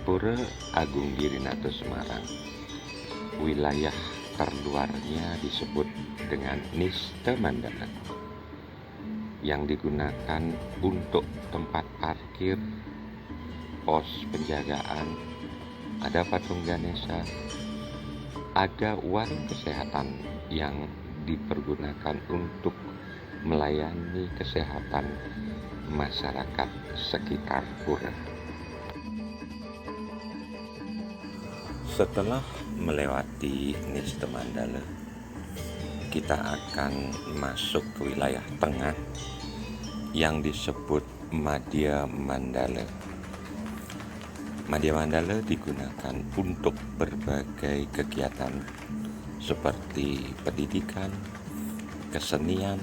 Pura Agung Girinata Semarang, wilayah terluarnya disebut dengan Niste Mandala, yang digunakan untuk tempat parkir, pos penjagaan, ada patung Ganesha, ada warung kesehatan yang dipergunakan untuk melayani kesehatan masyarakat sekitar pura. Setelah melewati Niste Mandala, kita akan masuk ke wilayah tengah yang disebut Madya Mandala. Madya Mandala digunakan untuk berbagai kegiatan seperti pendidikan, kesenian,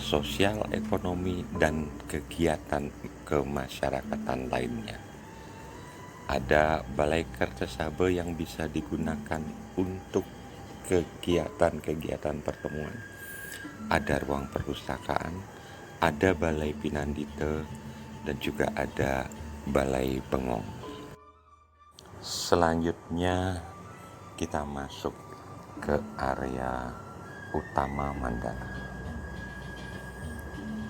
sosial ekonomi, dan kegiatan kemasyarakatan lainnya. Ada balai kerjasama yang bisa digunakan untuk kegiatan-kegiatan pertemuan. Ada ruang perpustakaan, ada balai pinandita, dan juga ada balai bengong. Selanjutnya kita masuk ke area utama Mandala,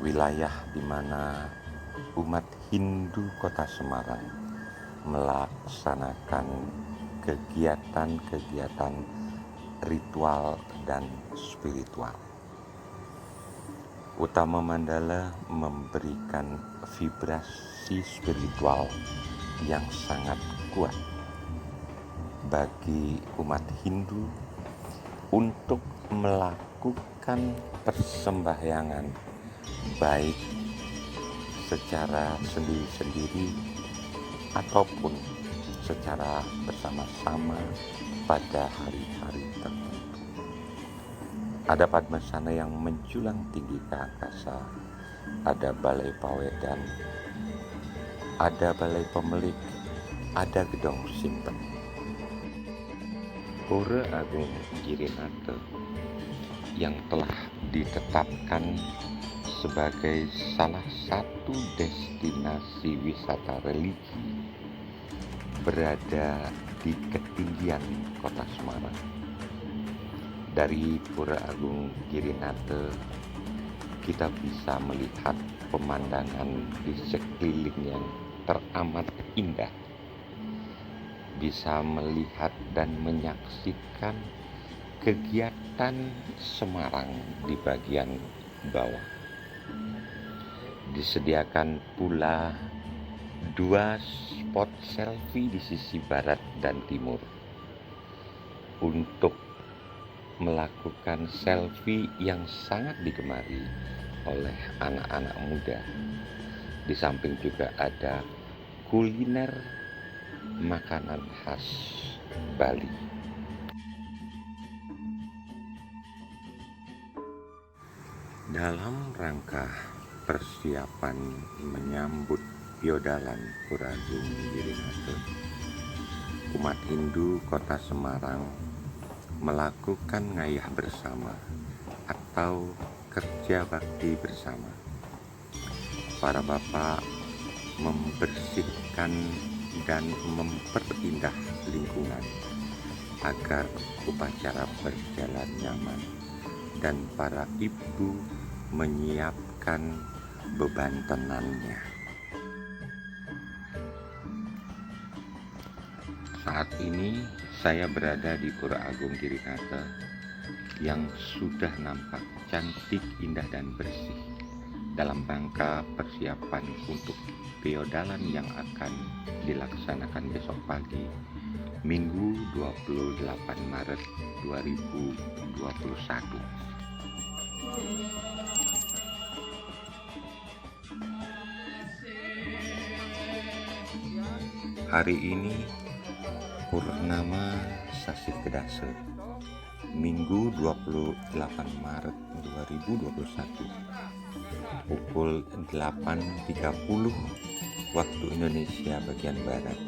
wilayah di mana umat Hindu Kota Semarang melaksanakan kegiatan-kegiatan ritual dan spiritual. Utama Mandala memberikan vibrasi spiritual yang sangat kuat bagi umat Hindu untuk melakukan persembahyangan, baik secara sendiri-sendiri ataupun secara bersama-sama pada hari-hari tertentu. Ada Padmasana yang menjulang tinggi ke angkasa, ada balai pawedan, ada balai pemelik, ada gedung simpen. Pura Agung Girinata yang telah ditetapkan sebagai salah satu destinasi wisata religi berada di ketinggian kota Semarang. Dari Pura Agung Girinata kita bisa melihat pemandangan di sekeliling yang teramat indah, bisa melihat dan menyaksikan kegiatan Semarang di bagian bawah. Disediakan pula 2 spot selfie di sisi barat dan timur untuk melakukan selfie yang sangat digemari oleh anak-anak muda. Di samping juga ada kuliner makanan khas Bali. Dalam rangka persiapan menyambut Piodalan Pura Agung Girinata, umat Hindu Kota Semarang melakukan ngayah bersama atau kerja bakti bersama. Para bapak membersihkan dan memperindah lingkungan agar upacara berjalan nyaman, dan para ibu menyiapkan beban tenannya. Saat ini saya berada di Pura Agung Girinata yang sudah nampak cantik, indah, dan bersih dalam rangka persiapan untuk Piodalan yang akan dilaksanakan besok pagi, Minggu 28 Maret 2021. Hari ini Purnama Sasi Kedasa, Minggu 28 Maret 2021, pukul 8.30 waktu Indonesia bagian Barat.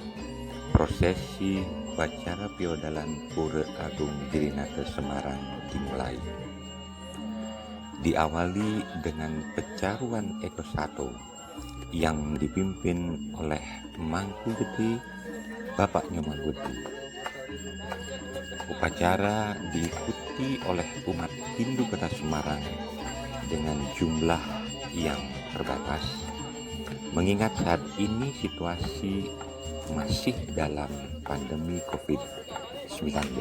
Prosesi upacara Piodalan Pura Agung Girinata Semarang dimulai. Diawali dengan pecaruan Eko Sato yang dipimpin oleh Mangku Gede, Bapak Nyoman Budi. Upacara diikuti oleh umat Hindu Kota Semarang dengan jumlah yang terbatas, mengingat saat ini situasi masih dalam pandemi COVID-19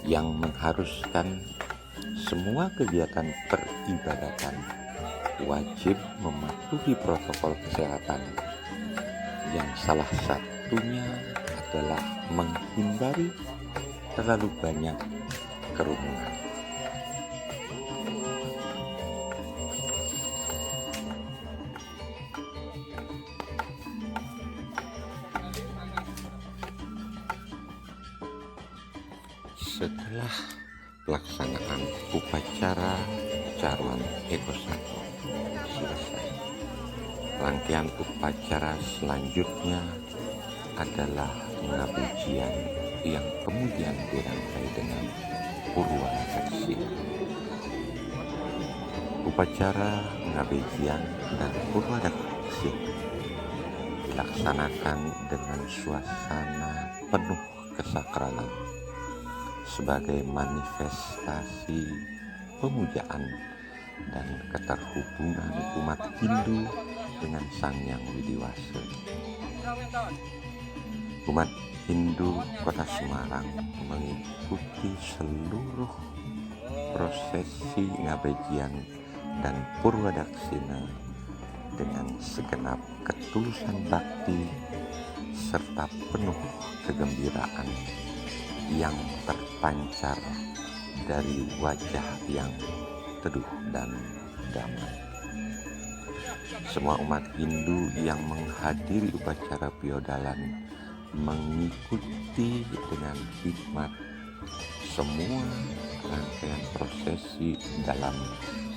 yang mengharuskan semua kegiatan peribadatan wajib mematuhi protokol kesehatan, yang salah satunya adalah menghindari terlalu banyak kerumunan. Setelah pelaksanaan upacara Caruan Ekosato selesai, rangkaian upacara selanjutnya adalah ngabejian yang kemudian dirangkai dengan Purwadaksina. Upacara ngabejian dan Purwadaksina dilaksanakan dengan suasana penuh kesakralan sebagai manifestasi pemujaan dan keterhubungan umat Hindu dengan Sang Hyang Widiwasa. Umat Hindu Kota Semarang mengikuti seluruh prosesi ngabejian dan Purwadaksina dengan segenap ketulusan bakti serta penuh kegembiraan yang terpancar dari wajah yang teduh dan damai. Semua umat Hindu yang menghadiri upacara Piodalan mengikuti dengan hikmat semua rangkaian prosesi dalam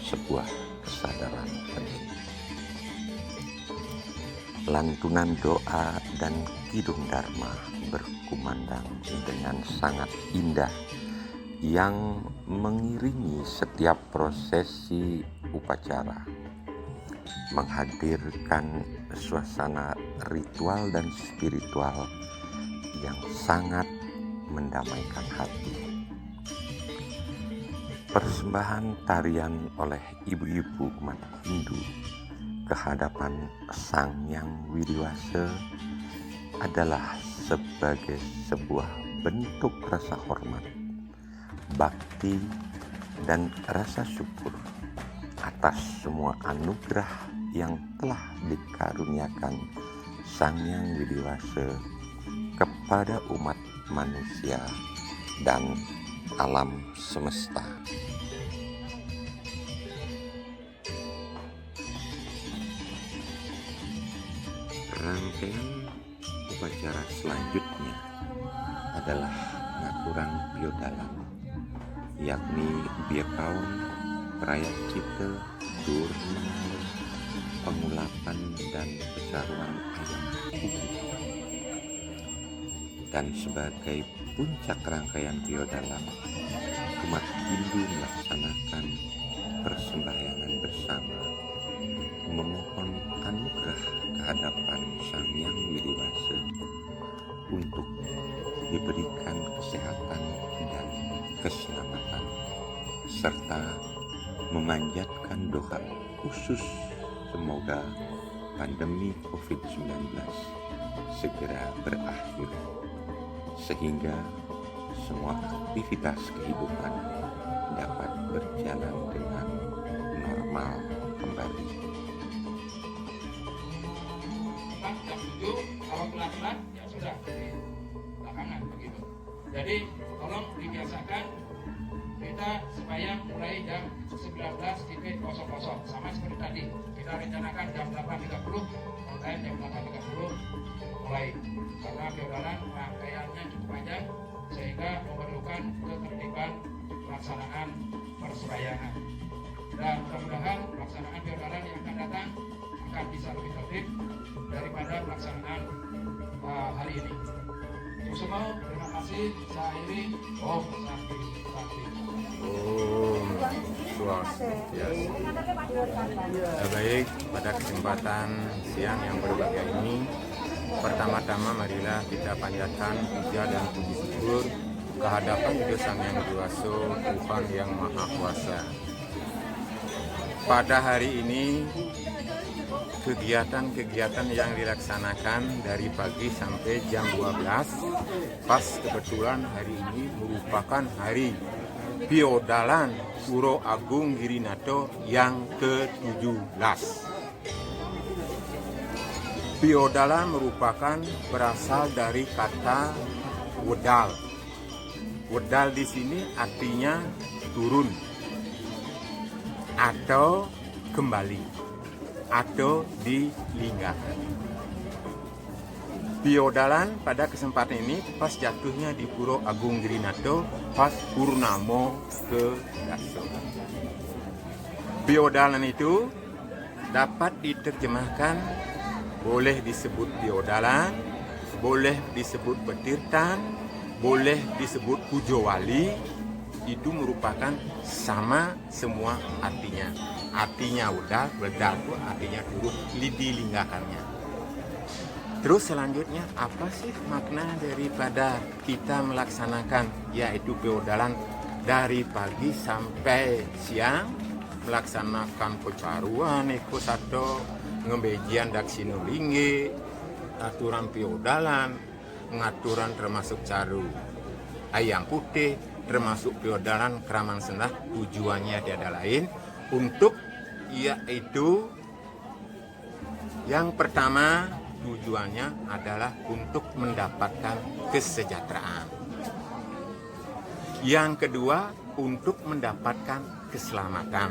sebuah kesadaran penuh. Lantunan doa dan kidung dharma berkumandang dengan sangat indah yang mengiringi setiap prosesi upacara, menghadirkan suasana ritual dan spiritual yang sangat mendamaikan hati. Persembahan tarian oleh ibu-ibu umat Hindu kehadapan Sang Hyang Widiwasa adalah sebagai sebuah bentuk rasa hormat, bakti, dan rasa syukur atas semua anugerah yang telah dikaruniakan Sang Hyang Widiwasa kepada umat manusia dan alam semesta. Rangkaian upacara selanjutnya adalah Ngaturan Piodalan, yakni Biakaon, Prayacita, Durna, pengulapan dan pecaruan ayam kuku. Dan sebagai puncak rangkaian Piodalan, umat Hindu melaksanakan persembahyangan bersama, memohon anugerah kehadapan Sang Hyang Widiwasa untuk diberikan kesehatan dan keselamatan, serta memanjatkan doa khusus semoga pandemi COVID-19 segera berakhir, sehingga semua aktivitas kehidupan dapat berjalan dengan normal kembali. Jam 7, kalau kelas ya sudah di belakangan begitu. Jadi tolong dibiasakan kita supaya mulai jam 19.00 sama seperti tadi. Kita rencanakan jam 8.30, mulai jam 8.30 mulai, karena Piodalan rangkaiannya cukup panjang sehingga memerlukan ketertiban pelaksanaan persembahyangan. Dan mudah-mudahan pelaksanaan Piodalan yang akan datang akan bisa lebih tertib daripada pelaksanaan hari ini. Terus semua, terima kasih. Saya akhiri. Om Santi Santi. Om Swastiastu. Baik, pada kesempatan siang yang berbahagia ini Pertama-tama marilah kita panjatkan puja dan puji syukur kehadapan Ide Sang Yang Widi Tuhan Yang Maha Kuasa. Pada hari ini kegiatan-kegiatan yang dilaksanakan dari pagi sampai jam 12, pas kebetulan hari ini merupakan hari Piodalan Puro Agung Girinata yang ke-17. Piodalan merupakan berasal dari kata wedal. Wedal di sini artinya turun atau kembali atau dilinggakan. Piodalan pada kesempatan ini pas jatuhnya di Puro Agung Girinata pas Purnamo ke-10. Piodalan itu dapat diterjemahkan boleh disebut piodalan, boleh disebut petirtan, boleh disebut pujo wali. Itu merupakan sama semua artinya. Artinya wedal itu artinya turun, dilinggakannya. Terus selanjutnya apa sih makna daripada kita melaksanakan yaitu piodalan dari pagi sampai siang, melaksanakan pecaruan eko sato, ngebejian daksino lingge, aturan piodalan, pengaturan termasuk caru ayam putih, termasuk piodalan Kraman Sendah. Tujuannya tiada lain untuk yaitu yang pertama tujuannya adalah untuk mendapatkan kesejahteraan. Yang kedua untuk mendapatkan keselamatan.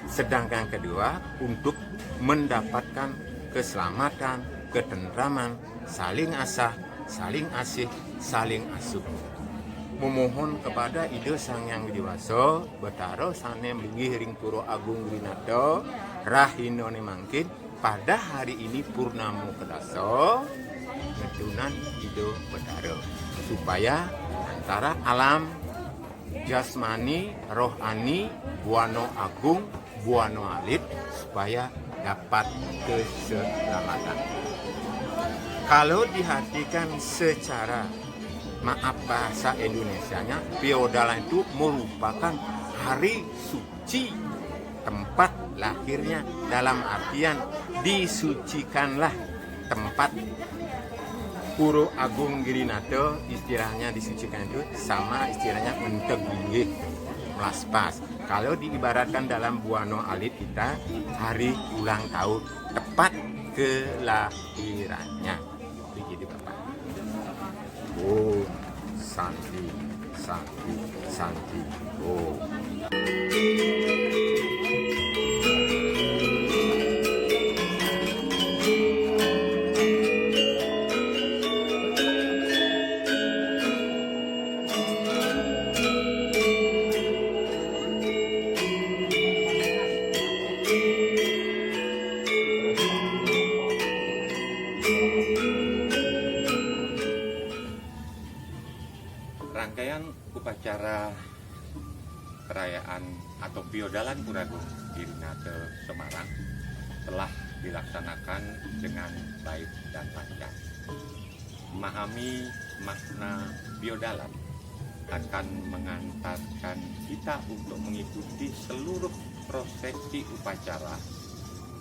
Sedangkan kedua untuk mendapatkan keselamatan, ketentraman, saling asah, saling asih, saling asuh. Memohon kepada Ide Sang Yang Widi Waso betaro sane mlinggih ring Puro Agung Girinata rahinone mangkin pada hari ini Purnamo ke-10 ngedunan Ide betaro supaya antara alam jasmani, rohani, buano agung, buano alit supaya dapat keselamatan. Kalau dihatikan secara maaf bahasa Indonesianya, piodalan itu merupakan hari suci, tempat lahirnya, dalam artian disucikanlah tempat Puro Agung Girinata. Istilahnya disucikan itu sama istilahnya mentegunggih, melaspas. Kalau diibaratkan dalam buano alit kita, hari ulang tahun tepat kelahirannya. Begitu Bapak. Oh, Santi, Santi, Santi. Oh. Rangkaian upacara perayaan atau piodalan Puro Agung Girinata Semarang telah dilaksanakan dengan baik dan lancar. Memahami makna piodalan akan mengantarkan kita untuk mengikuti seluruh prosesi upacara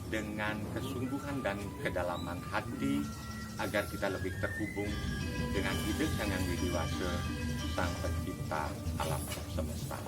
dengan kesungguhan dan kedalaman hati agar kita lebih terhubung dengan Ide Sang Yang Widi Waso, Sang Pencipta alam semesta.